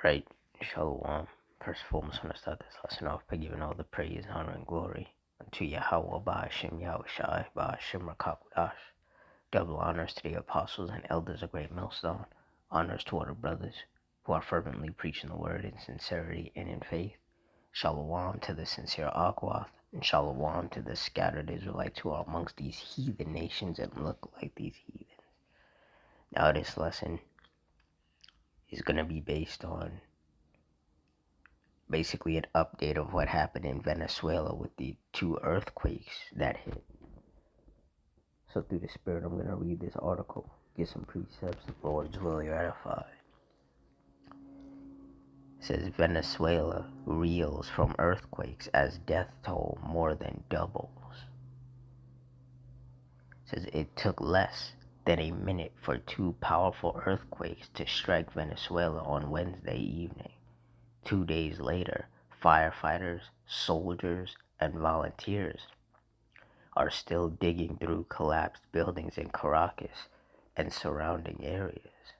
Right, Shalom. First and foremost, I want to start this lesson off by giving all the praise, honor, and glory unto Yahweh, Ba'ashem Yahushai, Ba'ashem Rakakwadash. Double honors to the apostles and elders of Great Millstone. Honors to all the brothers who are fervently preaching the word in sincerity and in faith. Shalom to the sincere Akwath, and Shalom to the scattered Israelites who are amongst these heathen nations and look like these heathens. Now, this lesson is going to be based on basically an update of what happened in Venezuela with the two earthquakes that hit. So through the Spirit, I'm going to read this article, get some precepts, the Lord's will you edify. It says Venezuela reels from earthquakes as death toll more than doubles. It says it took less than a minute for two powerful earthquakes to strike Venezuela on Wednesday evening. 2 days later, firefighters, soldiers, and volunteers are still digging through collapsed buildings in Caracas and surrounding areas.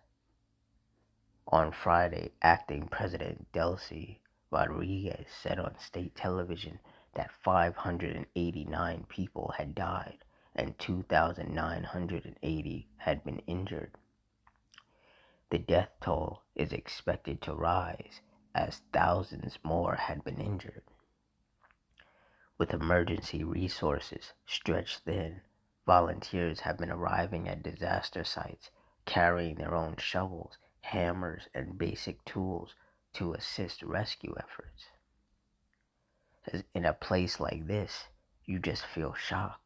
On Friday, acting President Delcy Rodriguez said on state television that 589 people had died and 2,980 had been injured. The death toll is expected to rise as thousands more had been injured. With emergency resources stretched thin, volunteers have been arriving at disaster sites, carrying their own shovels, hammers, and basic tools to assist rescue efforts. In a place like this, you just feel shocked.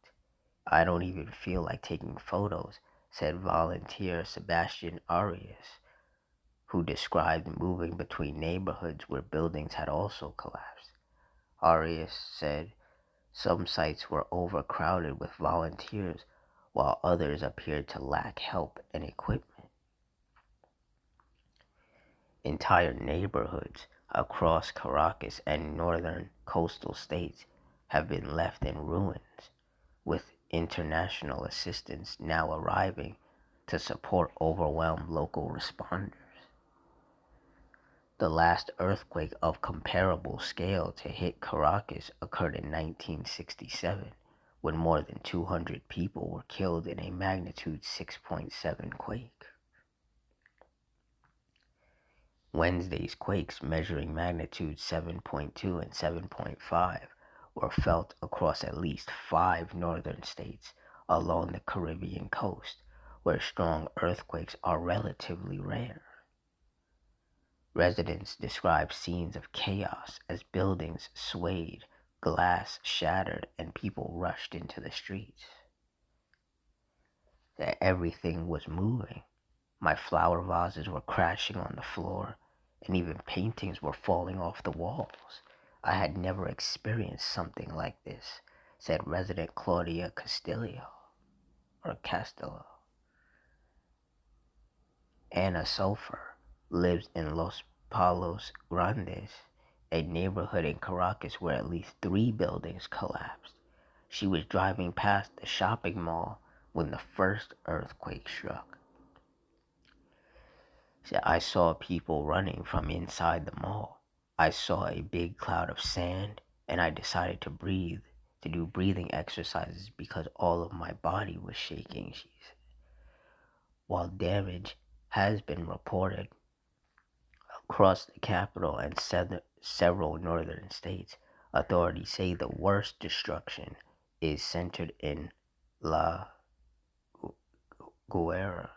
I don't even feel like taking photos, said volunteer Sebastian Arias, who described moving between neighborhoods where buildings had also collapsed. Arias said some sites were overcrowded with volunteers, while others appeared to lack help and equipment. Entire neighborhoods across Caracas and northern coastal states have been left in ruins, with international assistance now arriving to support overwhelmed local responders. The last earthquake of comparable scale to hit Caracas occurred in 1967, when more than 200 people were killed in a magnitude 6.7 quake. Wednesday's quakes, measuring magnitude 7.2 and 7.5, were felt across at least 5 northern states along the Caribbean coast, where strong earthquakes are relatively rare. Residents described scenes of chaos as buildings swayed, glass shattered, and people rushed into the streets. That everything was moving. My flower vases were crashing on the floor, and even paintings were falling off the walls. I had never experienced something like this, said resident Claudia Castillo. Anna Sulfur lives in Los Palos Grandes, a neighborhood in Caracas where at least 3 buildings collapsed. She was driving past the shopping mall when the first earthquake struck. She said, I saw people running from inside the mall. I saw a big cloud of sand, and I decided to do breathing exercises because all of my body was shaking, she said. While damage has been reported across the capital and several northern states, authorities say the worst destruction is centered in La Guaira,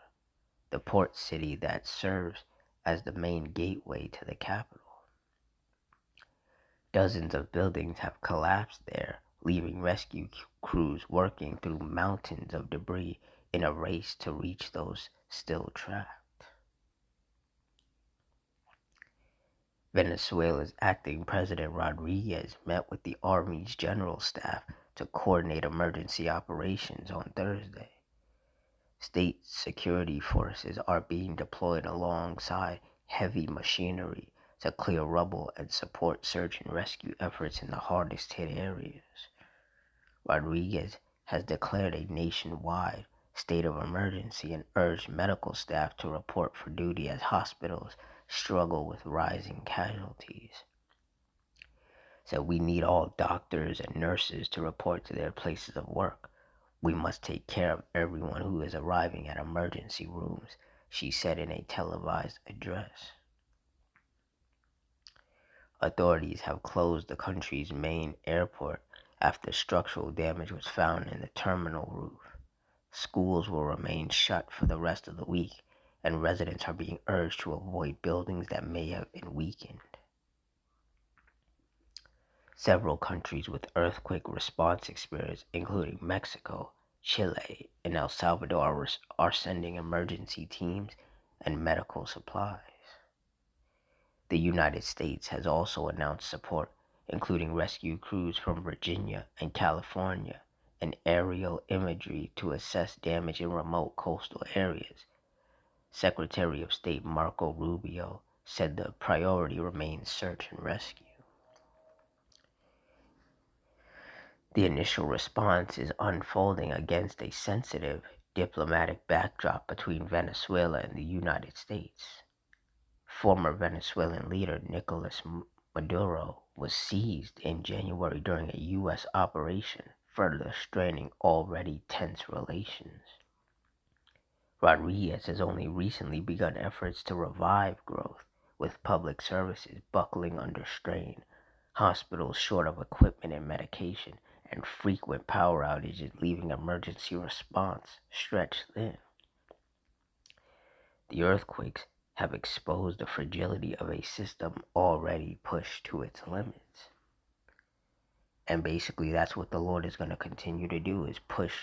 the port city that serves as the main gateway to the capital. Dozens of buildings have collapsed there, leaving rescue crews working through mountains of debris in a race to reach those still trapped. Venezuela's acting President Rodriguez met with the Army's general staff to coordinate emergency operations on Thursday. State security forces are being deployed alongside heavy machinery to clear rubble and support search and rescue efforts in the hardest hit areas. Rodriguez has declared a nationwide state of emergency and urged medical staff to report for duty as hospitals struggle with rising casualties. So we need all doctors and nurses to report to their places of work. We must take care of everyone who is arriving at emergency rooms, she said in a televised address. Authorities have closed the country's main airport after structural damage was found in the terminal roof. Schools will remain shut for the rest of the week, and residents are being urged to avoid buildings that may have been weakened. Several countries with earthquake response experience, including Mexico, Chile, and El Salvador, are sending emergency teams and medical supplies. The United States has also announced support, including rescue crews from Virginia and California and aerial imagery to assess damage in remote coastal areas. Secretary of State Marco Rubio said the priority remains search and rescue. The initial response is unfolding against a sensitive diplomatic backdrop between Venezuela and the United States. Former Venezuelan leader Nicolas Maduro was seized in January during a U.S. operation, further straining already tense relations. Rodriguez has only recently begun efforts to revive growth, with public services buckling under strain, hospitals short of equipment and medication, and frequent power outages leaving emergency response stretched thin. The earthquakes have exposed the fragility of a system already pushed to its limits. And basically that's what the Lord is going to continue to do, is push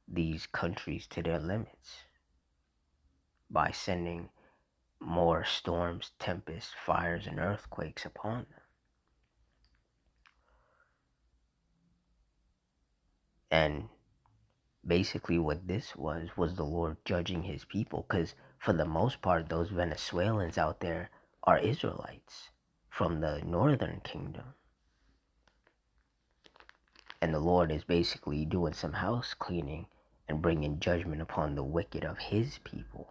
these countries to their limits by sending more storms, tempests, fires, and earthquakes upon them. And basically what this was the Lord judging his people, because for the most part those Venezuelans out there are Israelites from the northern kingdom, and the Lord is basically doing some house cleaning and bringing judgment upon the wicked of his people.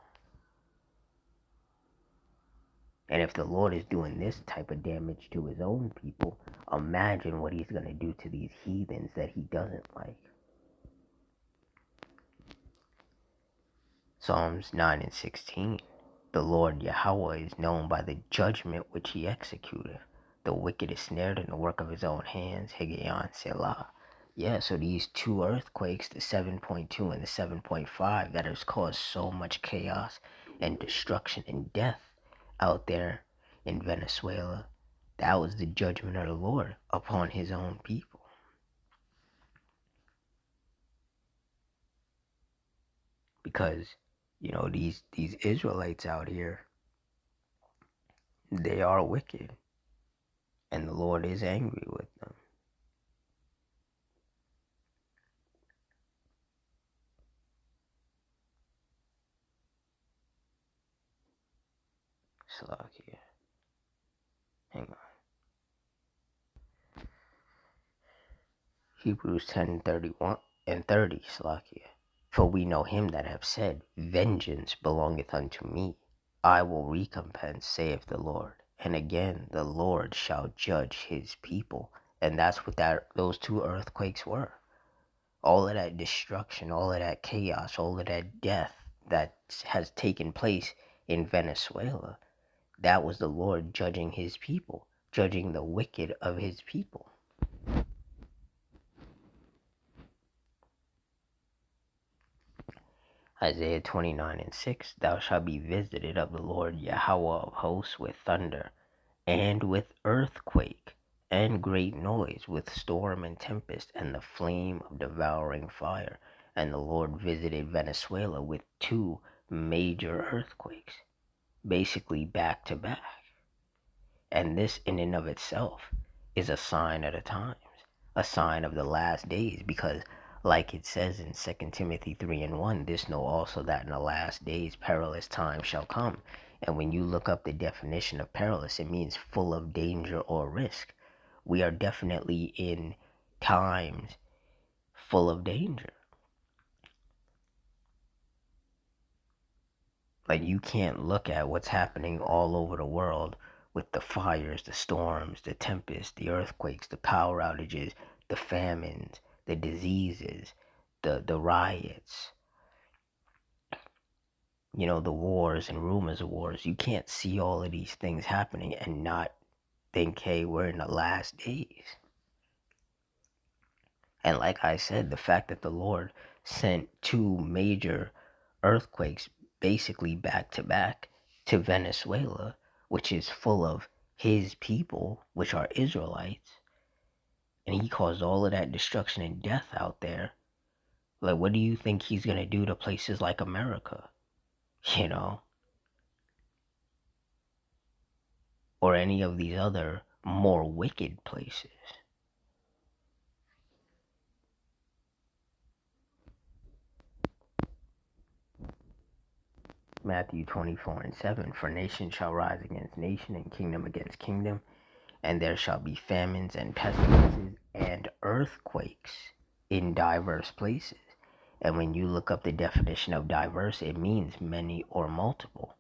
And if the Lord is doing this type of damage to his own people, imagine what he's going to do to these heathens that he doesn't like. Psalms 9 and 16. The Lord Yahweh is known by the judgment which he executeth. The wicked is snared in the work of his own hands. Higgaion Selah. Yeah, so these two earthquakes, the 7.2 and the 7.5, that has caused so much chaos and destruction and death out there in Venezuela, that was the judgment of the Lord upon his own people. Because, you know, these Israelites out here, they are wicked, and the Lord is angry with them. Salakia. Hang on. Hebrews 10:31 and 30, Salakia. For we know him that have said, Vengeance belongeth unto me. I will recompense, saith the Lord. And again, the Lord shall judge his people. And that's what those two earthquakes were. All of that destruction, all of that chaos, all of that death that has taken place in Venezuela, that was the Lord judging his people, judging the wicked of his people. Isaiah 29 and 6, Thou shalt be visited of the Lord Yahweh of hosts with thunder, and with earthquake, and great noise, with storm and tempest, and the flame of devouring fire. And the Lord visited Venezuela with two major earthquakes, basically back to back. And this in and of itself is a sign of the times, a sign of the last days, because like it says in 2 Timothy 3 and 1, this know also that in the last days perilous times shall come. And when you look up the definition of perilous, it means full of danger or risk. We are definitely in times full of danger. Like, you can't look at what's happening all over the world with the fires, the storms, the tempests, the earthquakes, the power outages, the famines, the diseases, the riots, the wars and rumors of wars. You can't see all of these things happening and not think, hey, we're in the last days. And like I said, the fact that the Lord sent two major earthquakes basically back to back to Venezuela, which is full of his people, which are Israelites, and he caused all of that destruction and death out there. Like, what do you think he's going to do to places like America? You know? Or any of these other more wicked places. Matthew 24:7, for nation shall rise against nation and kingdom against kingdom, and there shall be famines and pestilences and earthquakes in diverse places. And when you look up the definition of diverse, it means many or multiple.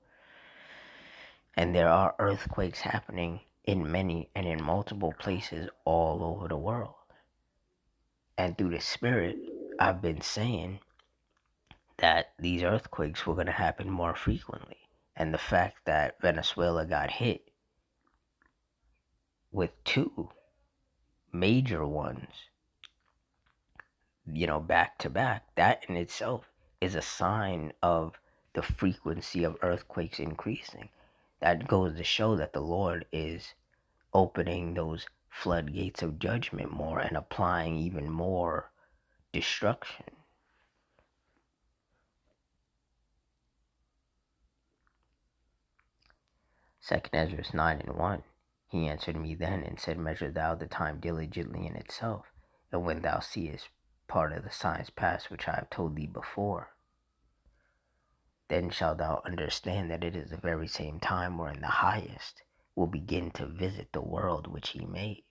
And there are earthquakes happening in many and in multiple places all over the world. And through the Spirit, I've been saying that these earthquakes were going to happen more frequently. And the fact that Venezuela got hit with two major ones, back to back, that in itself is a sign of the frequency of earthquakes increasing. That goes to show that the Lord is opening those floodgates of judgment more and applying even more destruction. Second Ezra 9:1. He answered me then and said, measure thou the time diligently in itself, and when thou seest part of the signs pass which I have told thee before, then shalt thou understand that it is the very same time wherein the highest will begin to visit the world which he made.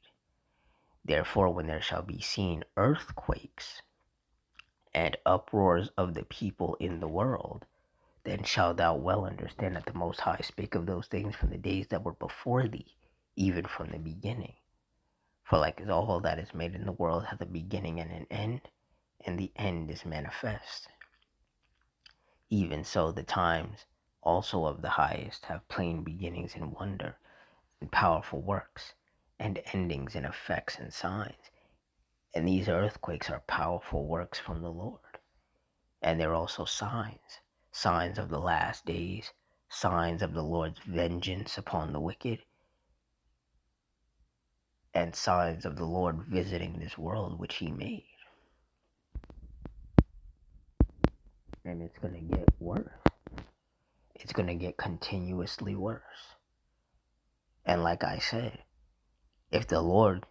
Therefore, when there shall be seen earthquakes and uproars of the people in the world, then shalt thou well understand that the Most High spake of those things from the days that were before thee, even from the beginning. For like as all that is made in the world hath a beginning and an end, and the end is manifest. Even so the times also of the highest have plain beginnings in wonder, and powerful works, and endings in effects and signs. And these earthquakes are powerful works from the Lord. And they're also signs of the last days, signs of the Lord's vengeance upon the wicked, and signs of the Lord visiting this world which he made. And it's going to get worse. It's going to get continuously worse. And like I said, if the Lord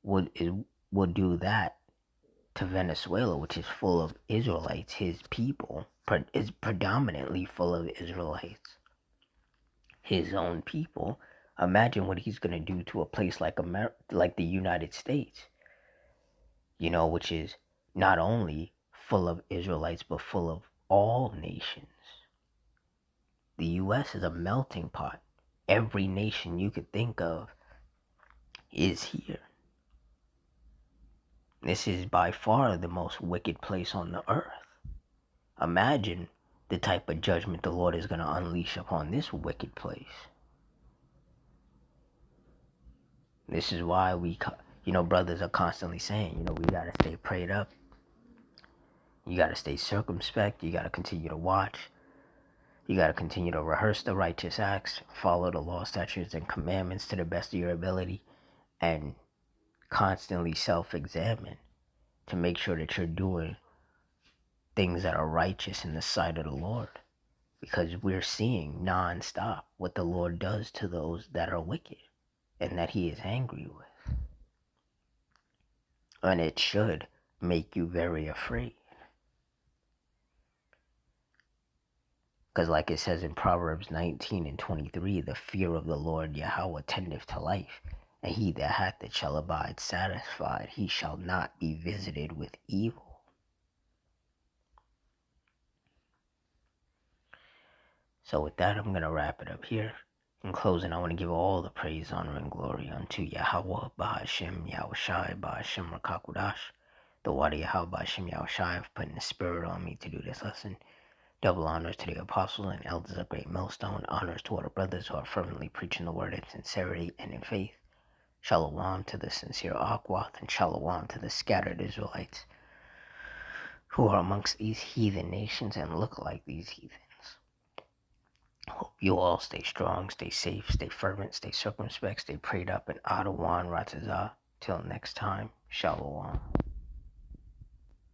would do that to Venezuela, which is full of Israelites, his people is predominantly full of Israelites, his own people, imagine what he's going to do to a place like like the United States, which is not only full of Israelites, but full of all nations. The U.S. is a melting pot. Every nation you could think of is here. This is by far the most wicked place on the earth. Imagine the type of judgment the Lord is going to unleash upon this wicked place. This is why brothers are constantly saying, we got to stay prayed up. You got to stay circumspect. You got to continue to watch. You got to continue to rehearse the righteous acts, follow the law, statutes, and commandments to the best of your ability, and constantly self-examine to make sure that you're doing things that are righteous in the sight of the Lord. Because we're seeing non-stop what the Lord does to those that are wicked and that he is angry with. And it should make you very afraid. Because like it says in Proverbs 19:23, the fear of the Lord Yahweh tendeth to life, and he that hath it shall abide satisfied. He shall not be visited with evil. So with that, I'm going to wrap it up here. In closing, I want to give all the praise, honor, and glory unto Yahweh, Bahashem, Yahushai, Bahashem, Rakakudash, the Wadi Yahweh, Bahashem, Yahushai, for putting the spirit on me to do this lesson. Double honors to the apostles and elders of Great Millstone. Honors to all the brothers who are fervently preaching the word in sincerity and in faith. Shalom to the sincere Akwath, and shalom to the scattered Israelites who are amongst these heathen nations and look like these heathens. Hope you all stay strong, stay safe, stay fervent, stay circumspect, stay prayed up, and Adawan Ratazah. Till next time, Shalom.